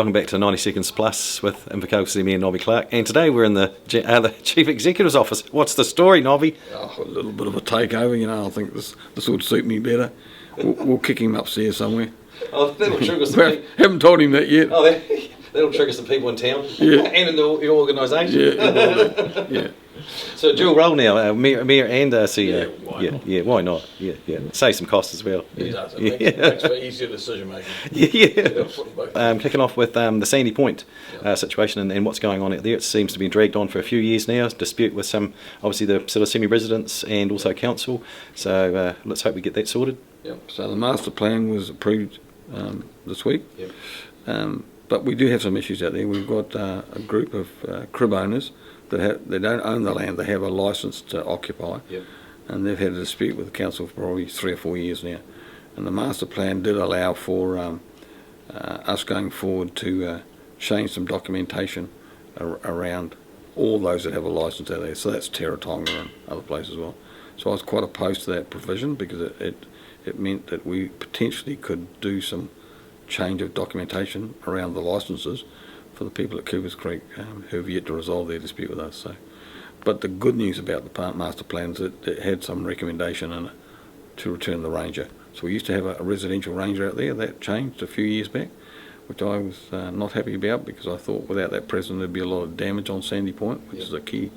Welcome back to 90 Seconds Plus with Invercargill City Mayor Nobby Clark, and today we're in the Chief Executive's office. What's the story, Nobby? A little bit of a takeover, you know. I think this would suit me better. We'll kick him upstairs somewhere. Oh, that'll trigger some people. Haven't told him that yet. Oh, that'll trigger some people in town, yeah. And in the organisation. Yeah. So dual role now, Mayor and CEO. Yeah, Why not? Yeah. Save some costs as well. It does. It makes for easier decision making. Kicking off with the Sandy Point situation and what's going on out there. It seems to be dragged on for a few years now. Dispute with some, obviously the sort of semi-residents and also council. So let's hope we get that sorted. Yep. So the master plan was approved this week. Yep. But we do have some issues out there. We've got a group of crib owners they don't own the land. They have a licence to occupy. Yep. And they've had a dispute with the council for probably 3 or 4 years now. And the master plan did allow for us going forward to change some documentation around all those that have a licence out there. So that's Teretonga and other places as well. So I was quite opposed to that provision because it meant that we potentially could do some change of documentation around the licences for the people at Coopers Creek who have yet to resolve their dispute with us. So, but the good news about the master plan is that it had some recommendation in it to return the ranger. So we used to have a residential ranger out there. That changed a few years back, which I was not happy about because I thought without that presence there'd be a lot of damage on Sandy Point, which is a key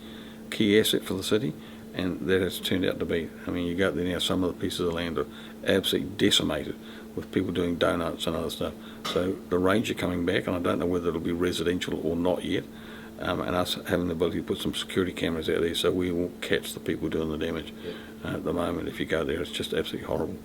asset for the city, and that has turned out to be. I mean, you go up there now, some of the pieces of land are absolutely decimated with people doing donuts and other stuff. So the ranger coming back, and I don't know whether it'll be residential or not yet, and us having the ability to put some security cameras out there so we will catch the people doing the damage. At the moment, if you go there, it's just absolutely horrible.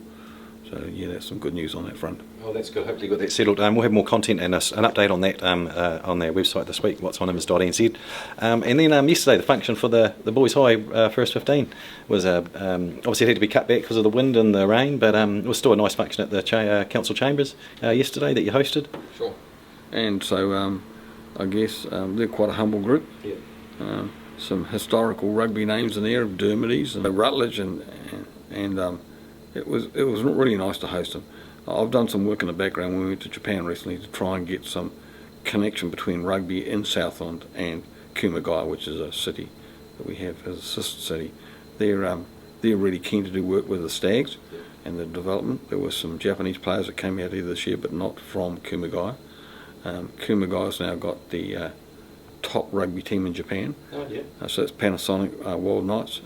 So yeah, that's some good news on that front. Oh, that's good. Hopefully we'll get that settled. We'll have more content and an update on that on their website this week, what's on invers.nz. And then yesterday, the function for the Boys High First 15 was obviously it had to be cut back because of the wind and the rain, but it was still a nice function at the council chambers yesterday that you hosted. Sure. And so I guess they're quite a humble group. Yeah. Some historical rugby names in there of Dermotys and Rutledge and it was really nice to host them. I've done some work in the background when we went to Japan recently to try and get some connection between rugby in Southland and Kumagai, which is a city that we have as a sister city. They're really keen to do work with the Stags and the development. There were some Japanese players that came out here this year, but not from Kumagai. Kumagai's now got the top rugby team in Japan. Oh, yeah. So it's Panasonic Wild Knights,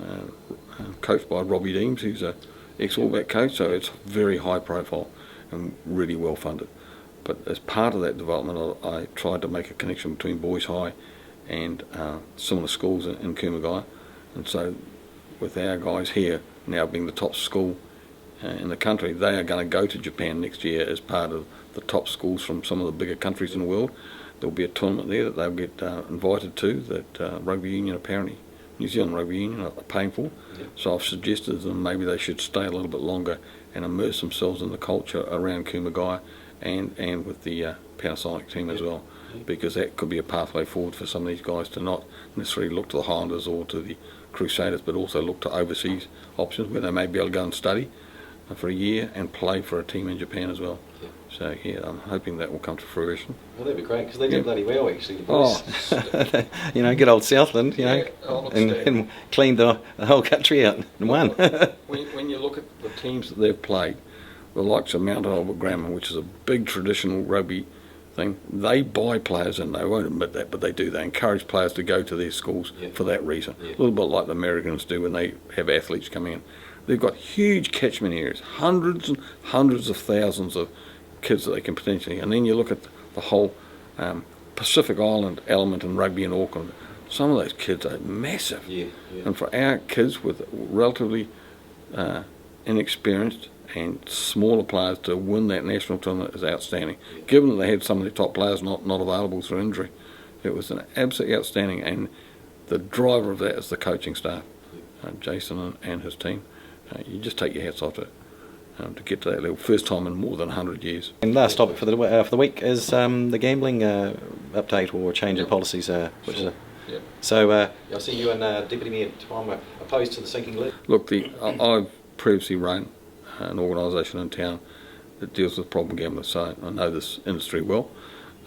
coached by Robbie Deems, who's a ex-All Black coach, so it's very high profile and really well funded. But as part of that development, I tried to make a connection between Boys High and similar schools in Kumagai. And so with our guys here now being the top school in the country, they are going to go to Japan next year as part of the top schools from some of the bigger countries in the world. There'll be a tournament there that they'll get invited to that Rugby Union apparently, New Zealand Rugby Union are paying for. Yep. So I've suggested to them maybe they should stay a little bit longer and immerse themselves in the culture around Kumagai and with the Panasonic team as well, because that could be a pathway forward for some of these guys to not necessarily look to the Highlanders or to the Crusaders, but also look to overseas options where they may be able to go and study for a year and play for a team in Japan as well. Yeah. So yeah, I'm hoping that will come to fruition. Well, that'd be great because they do bloody well actually. The boys. Good old Southland, and cleaned the whole country out in one. when you look at the teams that they've played, the likes of Mount Albert Grammar, which is a big traditional rugby thing, they buy players and they won't admit that, but they do. They encourage players to go to their schools for that reason. A little bit like the Americans do when they have athletes coming in. They've got huge catchment areas, hundreds and hundreds of thousands of kids that they can potentially, and then you look at the whole Pacific Island element in rugby in Auckland. Some of those kids are massive, and for our kids with relatively inexperienced and smaller players to win that national tournament is outstanding. Given that they had some of the top players not available through injury, it was an absolutely outstanding, and the driver of that is the coaching staff, Jason and his team. You just take your hats off to get to that level. First time in more than 100 years. And last topic for the week is the gambling update or change in policies. So I see you and Deputy Mayor Tom are opposed to the sinking lid. Look, I've previously run an organisation in town that deals with problem gamblers, so I know this industry well.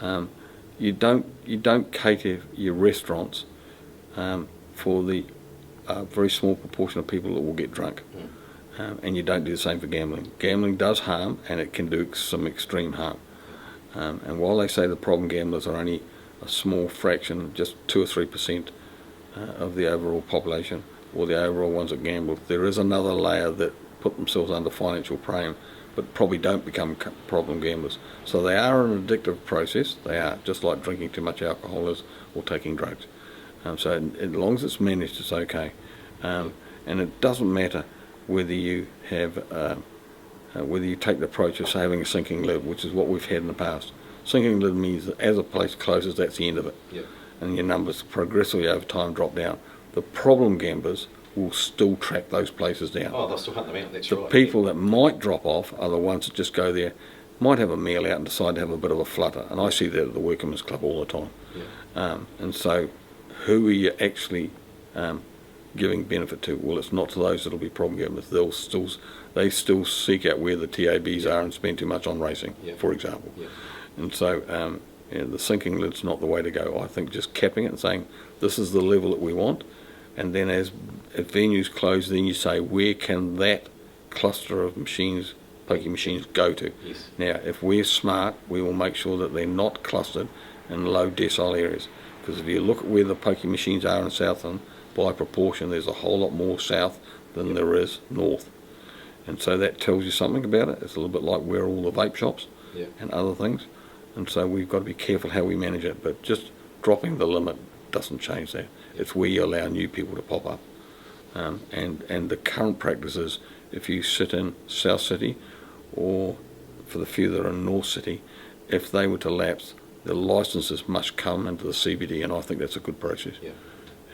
You don't cater your restaurants for the very small proportion of people that will get drunk, and you don't do the same for gambling. Gambling does harm, and it can do some extreme harm. And while they say the problem gamblers are only a small fraction, just 2 or 3% of the overall population, or the overall ones that gamble, there is another layer that put themselves under financial pain, but probably don't become problem gamblers. So they are an addictive process. They are, just like drinking too much alcohol is, or taking drugs. So as long as it's managed, it's okay. And it doesn't matter whether you have, whether you take the approach of having a sinking lid, which is what we've had in the past. Sinking lid means that as a place closes, that's the end of it. Yep. And your numbers progressively over time drop down. The problem gamblers will still track those places down. Oh, they'll still hunt them out, that's right. The people that might drop off are the ones that just go there, might have a meal out and decide to have a bit of a flutter. And I see that at the Workmen's Club all the time. Yeah. And so who are you actually giving benefit to? Well, it's not to those that will be problem gamblers. They still seek out where the TABs are and spend too much on racing, for example. Yeah. And so the sinking lid's not the way to go. I think just capping it and saying this is the level that we want, and then if venues close, then you say where can that cluster of machines, pokie machines, go to? Yes. Now, if we're smart, we will make sure that they're not clustered in low decile areas, because if you look at where the pokie machines are in Southland, by proportion there's a whole lot more south than there is north, and so that tells you something about it. It's a little bit like where all the vape shops and other things, and so we've got to be careful how we manage it, but just dropping the limit doesn't change that. It's where you allow new people to pop up, and the current practice is if you sit in South City, or for the few that are in North City, if they were to lapse, the licences must come into the CBD, and I think that's a good process. Yeah.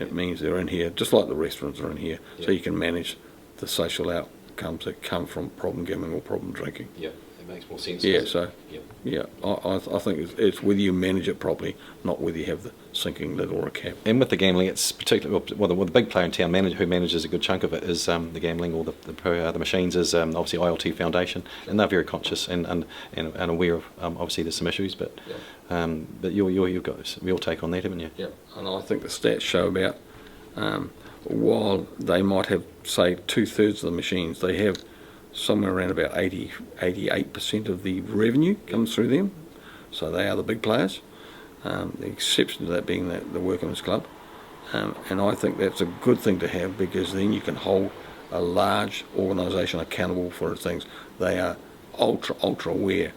It means they're in here, just like the restaurants are in here, so you can manage the social outcomes that come from problem gambling or problem drinking. Yeah, it makes more sense. Yeah, so I think it's whether you manage it properly, not whether you have the sinking lid or a cap. And with the gambling, it's particularly the big player in town who manages a good chunk of it is the gambling, or the machines is obviously ILT Foundation, and they're very conscious and aware of obviously there's some issues, but you've got your take on that, haven't you? Yeah, and I think the stats show about while they might have, say, 2/3 of the machines, they have somewhere around about 88% of the revenue comes through them. So they are the big players. The exception to that being the Workmen's Club. And I think that's a good thing to have, because then you can hold a large organisation accountable for its things. They are ultra aware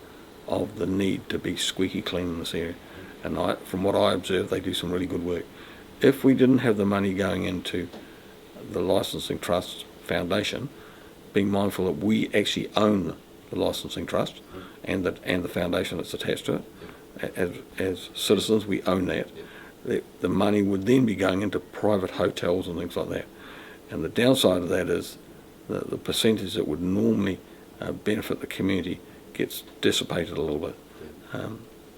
of the need to be squeaky clean in this area. And from what I observe, they do some really good work. If we didn't have the money going into the Licensing Trust Foundation, being mindful that we actually own the licensing trust and the foundation that's attached to it, as citizens we own that. The money would then be going into private hotels and things like that. And the downside of that is the percentage that would normally benefit the community gets dissipated a little bit.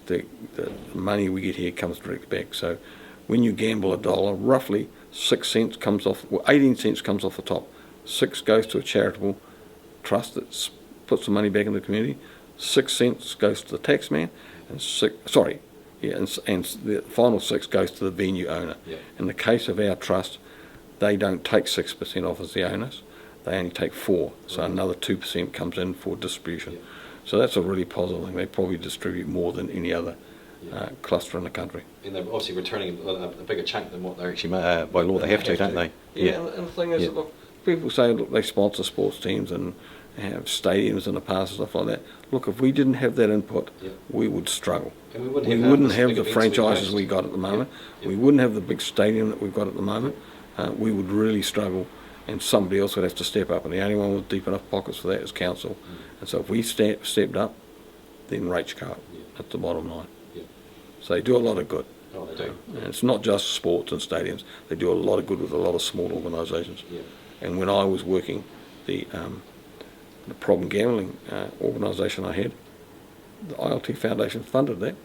The money we get here comes direct back. So when you gamble $1, roughly 6 cents comes off, 18 cents comes off the top. 6 goes to a charitable trust that puts the money back in the community. 6 cents goes to the tax man, and the final 6 goes to the venue owner. Yeah. In the case of our trust, they don't take 6% off as the owners; they only take 4. So another 2% comes in for distribution. Yeah. So that's a really positive thing. They probably distribute more than any other cluster in the country. And they're obviously returning a bigger chunk than what they're actually by law they have to, don't they? Yeah. And the thing is, look, people say, look, they sponsor sports teams and have stadiums in the past and stuff like that. Look, if we didn't have that input, we would struggle. And we wouldn't have the franchises we got at the moment. We wouldn't have the big stadium that we've got at the moment. We would really struggle, and somebody else would have to step up. And the only one with deep enough pockets for that is council. And so if we stepped up, then rates go up. That's the bottom line. So they do a lot of good. Oh, they do. And it's not just sports and stadiums. They do a lot of good with a lot of small organisations. And when I was working the problem gambling organisation I had, the ILT Foundation funded that.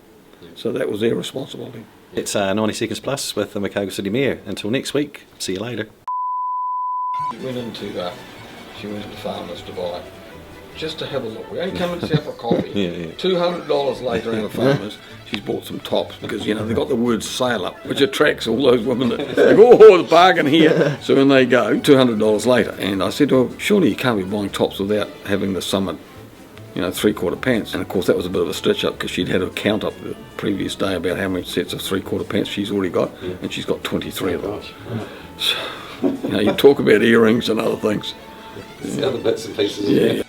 So that was their responsibility. It's 90 Seconds Plus with the Invercargill City Mayor. Until next week, see you later. She went into Farmers to buy just to have a look. We only come in to have a coffee. Yeah. $200 later in the farmers, she's bought some tops because, you know, they've got the word sale up, which attracts all those women that they go, oh, the bargain here. So when they go, $200 later. And I said to her, surely you can't be buying tops without having the Summit, you know, 3/4 pants. And of course that was a bit of a stitch up because she'd had a count up the previous day about how many sets of 3/4 pants she's already got, and she's got 23 of them. So, you know, you talk about earrings and other things. The other bits and pieces. Yeah.